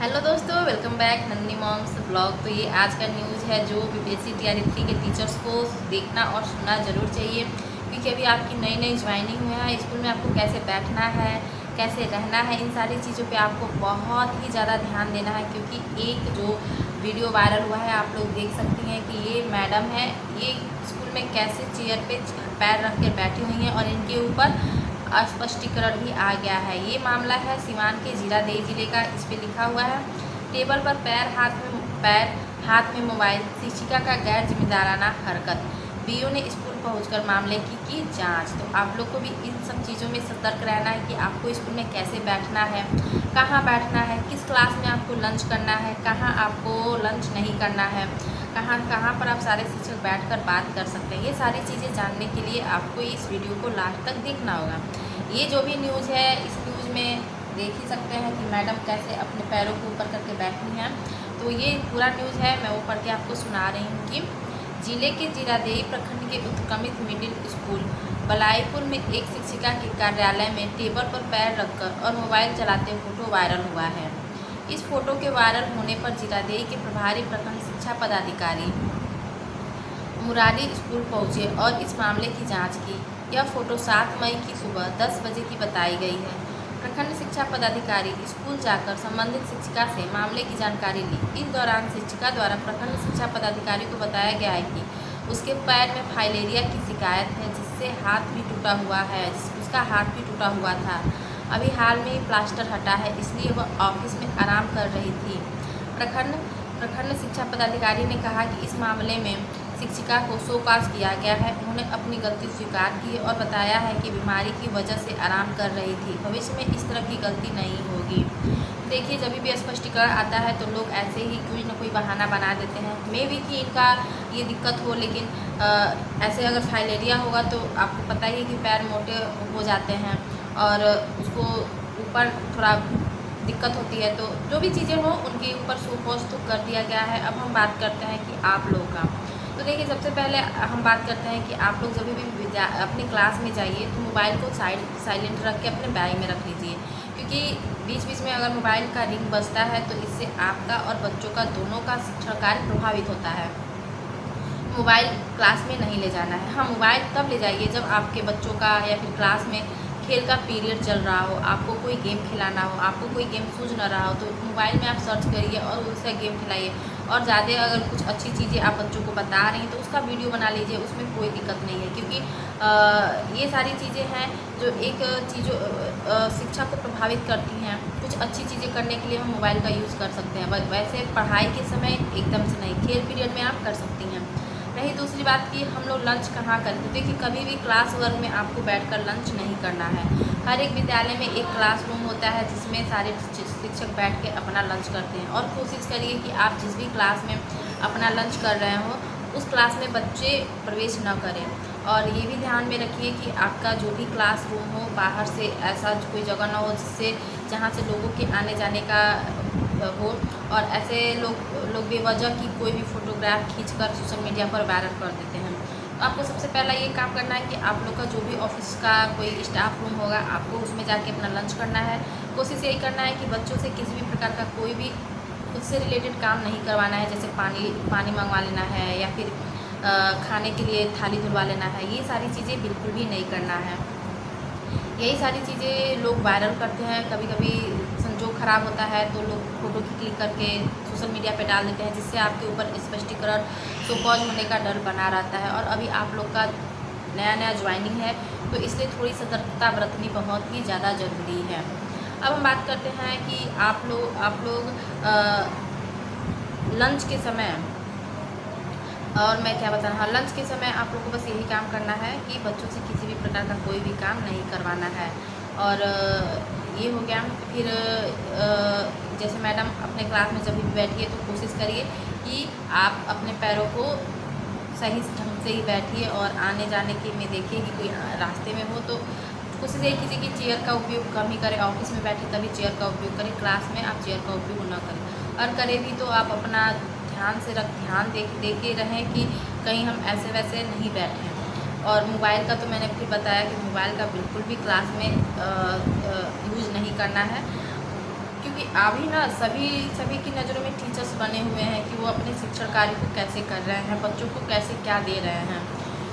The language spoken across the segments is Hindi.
हेलो दोस्तों, welcome back Nandini moms blog. तो ये आज का न्यूज़ है जो बीपीएससी टीआरई के टीचर्स को देखना और सुनना ज़रूर चाहिए, क्योंकि अभी आपकी नई नई ज्वाइनिंग हुआ है। स्कूल में आपको कैसे बैठना है, कैसे रहना है, इन सारी चीज़ों पे आपको बहुत ही ज़्यादा ध्यान देना है। क्योंकि एक जो वीडियो वायरल हुआ है, आप लोग देख सकती हैं कि ये मैडम है, ये स्कूल में कैसे चेयर पे पैर रख कर बैठी हुई हैं और इनके ऊपर स्पष्टीकरण भी आ गया है। ये मामला है सिवान के जीरादेई जिले का। इस पे लिखा हुआ है, टेबल पर पैर हाथ में मोबाइल, शिक्षिका का गैर जिम्मेदाराना हरकत। बीओ ने स्कूल पहुंचकर मामले की जांच। तो आप लोग को भी इन सब चीज़ों में सतर्क रहना है कि आपको स्कूल में कैसे बैठना है, कहाँ बैठना है, किस क्लास में आपको लंच करना है, कहाँ आपको लंच नहीं करना है, कहाँ कहाँ पर आप सारे शिक्षक बैठकर बात कर सकते हैं। ये सारी चीज़ें जानने के लिए आपको इस वीडियो को लास्ट तक देखना होगा। ये जो भी न्यूज़ है, इस न्यूज़ में देख ही सकते हैं कि मैडम कैसे अपने पैरों को ऊपर करके बैठी हैं। तो ये पूरा न्यूज़ है, मैं वो पढ़ के आपको सुना रही हूँ कि जिले के जीरादेई प्रखंड के उत्क्रमित मिडिल स्कूल बलाईपुर में एक शिक्षिका के कार्यालय में टेबल पर पैर रखकर और मोबाइल चलाते फोटो वायरल हुआ है। इस फोटो के वायरल होने पर जीरादेई के प्रभारी प्रखंड शिक्षा पदाधिकारी मुरारी स्कूल पहुंचे और इस मामले की जांच की। यह फोटो 7 मई की सुबह 10 बजे की बताई गई है। प्रखंड शिक्षा पदाधिकारी स्कूल जाकर संबंधित शिक्षिका से मामले की जानकारी ली। इस दौरान शिक्षिका द्वारा प्रखंड शिक्षा पदाधिकारी को बताया गया है कि उसके पैर में फाइलेरिया की शिकायत है, जिससे हाथ भी टूटा हुआ है, उसका हाथ भी टूटा हुआ था। अभी हाल में ही प्लास्टर हटा है, इसलिए वह ऑफिस में आराम कर रही थी। प्रखंड शिक्षा पदाधिकारी ने कहा कि इस मामले में शिक्षिका को शोकॉज किया गया है। उन्होंने अपनी गलती स्वीकार की और बताया है कि बीमारी की वजह से आराम कर रही थी, भविष्य में इस तरह की गलती नहीं होगी। देखिए, जब भी स्पष्टीकरण आता है तो लोग ऐसे ही कोई ना कोई बहाना बना देते हैं। मे भी कि इनका ये दिक्कत हो, लेकिन ऐसे अगर फाइलेरिया होगा तो आपको पता ही है कि पैर मोटे हो जाते हैं और उसको ऊपर थोड़ा दिक्कत होती है। तो जो भी चीज़ें हों, उनके ऊपर शोकॉज तो कर दिया गया है। अब हम बात करते हैं कि आप लोग का। तो देखिए, सबसे पहले हम बात करते हैं कि आप लोग जब भी अपनी क्लास में जाइए तो मोबाइल को साइलेंट रख के अपने बैग में रख लीजिए, क्योंकि बीच बीच में अगर मोबाइल का रिंग बजता है तो इससे आपका और बच्चों का दोनों का शिक्षण कार्य प्रभावित होता है। मोबाइल क्लास में नहीं ले जाना है। हाँ, मोबाइल तब ले जाइए जब आपके बच्चों का या फिर क्लास में खेल का पीरियड चल रहा हो, आपको कोई गेम खिलाना हो, आपको कोई गेम सूझ न रहा हो, तो मोबाइल में आप सर्च करिए और उससे गेम खिलाइए। और ज़्यादा अगर कुछ अच्छी चीज़ें आप बच्चों को बता रही हैं तो उसका वीडियो बना लीजिए, उसमें कोई दिक्कत नहीं है। क्योंकि ये सारी चीज़ें हैं जो एक चीज़ों शिक्षा को प्रभावित करती हैं। कुछ अच्छी चीज़ें करने के लिए हम मोबाइल का यूज़ कर सकते हैं, वैसे पढ़ाई के समय एकदम से नहीं, खेल पीरियड में आप कर सकती हैं। रही दूसरी बात कि हम लोग लंच कहाँ करते हैं। देखिए, कभी भी क्लास वर्क में आपको बैठकर लंच नहीं करना है। हर एक विद्यालय में एक क्लासरूम होता है जिसमें सारे शिक्षक बैठ के अपना लंच करते हैं। और कोशिश करिए कि आप जिस भी क्लास में अपना लंच कर रहे हो उस क्लास में बच्चे प्रवेश न करें। और ये भी ध्यान में रखिए कि आपका जो भी क्लासरूम हो, बाहर से ऐसा कोई जगह ना हो जिससे जहाँ से लोगों के आने जाने का हो। और ऐसे लोग बेवजह की कोई भी फ़ोटोग्राफ खींचकर सोशल मीडिया पर वायरल कर देते हैं। तो आपको सबसे पहला ये काम करना है कि आप लोग का जो भी ऑफिस का कोई स्टाफ रूम होगा, आपको उसमें जाके अपना लंच करना है। कोशिश यही करना है कि बच्चों से किसी भी प्रकार का कोई भी उससे रिलेटेड काम नहीं करवाना है, जैसे पानी मंगवा लेना है या फिर खाने के लिए थाली धुलवा लेना है। ये सारी चीज़ें बिल्कुल भी नहीं करना है। यही सारी चीज़ें लोग वायरल करते हैं। कभी कभी संजोग ख़राब होता है तो लोग फ़ोटो क्लिक करके सोशल मीडिया पे डाल देते हैं, जिससे आपके ऊपर स्पष्टीकरण शोकॉज होने का डर बना रहता है। और अभी आप लोग का नया नया ज्वाइनिंग है तो इसलिए थोड़ी सतर्कता बरतनी बहुत ही ज़्यादा ज़रूरी है। अब हम बात करते हैं कि आप लोग लंच के समय, और मैं क्या बता रहा हूँ, लंच के समय आप लोगों को बस यही काम करना है कि बच्चों से किसी भी प्रकार का कोई भी काम नहीं करवाना है। और ये हो गया। फिर जैसे मैडम अपने क्लास में जब भी बैठिए तो कोशिश करिए कि आप अपने पैरों को सही ढंग से ही बैठिए और आने जाने के में देखिए कि कोई रास्ते में हो तो कोशिश यही कीजिए कि चेयर का उपयोग कम ही करें। ऑफिस में बैठे तभी चेयर का उपयोग करें, क्लास में आप चेयर का उपयोग न करें। और करें भी तो आप अपना ध्यान दे के रहें कि कहीं हम ऐसे वैसे नहीं बैठें। और मोबाइल का तो मैंने फिर बताया कि मोबाइल का बिल्कुल भी क्लास में यूज़ नहीं करना है। क्योंकि अभी ना सभी की नज़रों में टीचर्स बने हुए हैं कि वो अपने शिक्षण कार्य को कैसे कर रहे हैं, बच्चों को कैसे क्या दे रहे हैं।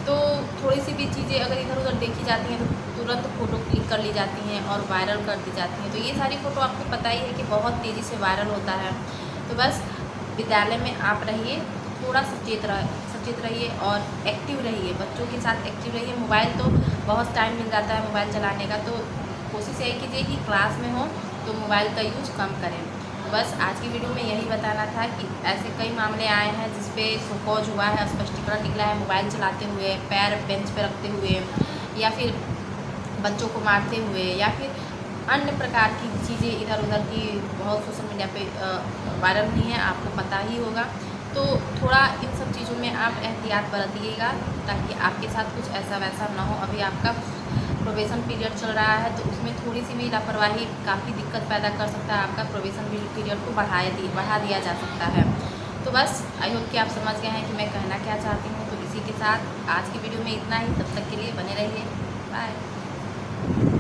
तो थोड़ी सी भी चीज़ें अगर इधर उधर देखी जाती हैं तो तुरंत फ़ोटो क्लिक कर ली जाती हैं और वायरल कर दी जाती हैं। तो ये सारी फ़ोटो आपको पता ही है कि बहुत तेज़ी से वायरल होता है। तो बस विद्यालय में आप रहिए, थोड़ा सचेत रहिए और एक्टिव रहिए, बच्चों के साथ एक्टिव रहिए। मोबाइल तो बहुत टाइम मिल जाता है मोबाइल चलाने का, तो कोशिश यही कीजिए कि क्लास में हो तो मोबाइल का यूज़ कम करें। तो बस आज की वीडियो में यही बताना था कि ऐसे कई मामले आए हैं जिस पे शोकॉज हुआ है, स्पष्टीकरण निकला है मोबाइल चलाते हुए, पैर बेंच पे रखते हुए, या फिर बच्चों को मारते हुए, या फिर अन्य प्रकार की चीज़ें इधर उधर की बहुत सोशल मीडिया पे वायरल हुई हैं, आपको पता ही होगा। तो थोड़ा इन सब चीज़ों में आप एहतियात बरतिएगा ताकि आपके साथ कुछ ऐसा वैसा ना हो। अभी आपका प्रोबेशन पीरियड चल रहा है तो उसमें थोड़ी सी भी लापरवाही काफ़ी दिक्कत पैदा कर सकता है, आपका प्रोबेशन पीरियड को बढ़ा दिया जा सकता है। तो बस आई होप कि आप समझ गए हैं कि मैं कहना क्या चाहती हूँ। तो इसी के साथ आज की वीडियो में इतना ही, तब तक के लिए बने रहिए, बाय।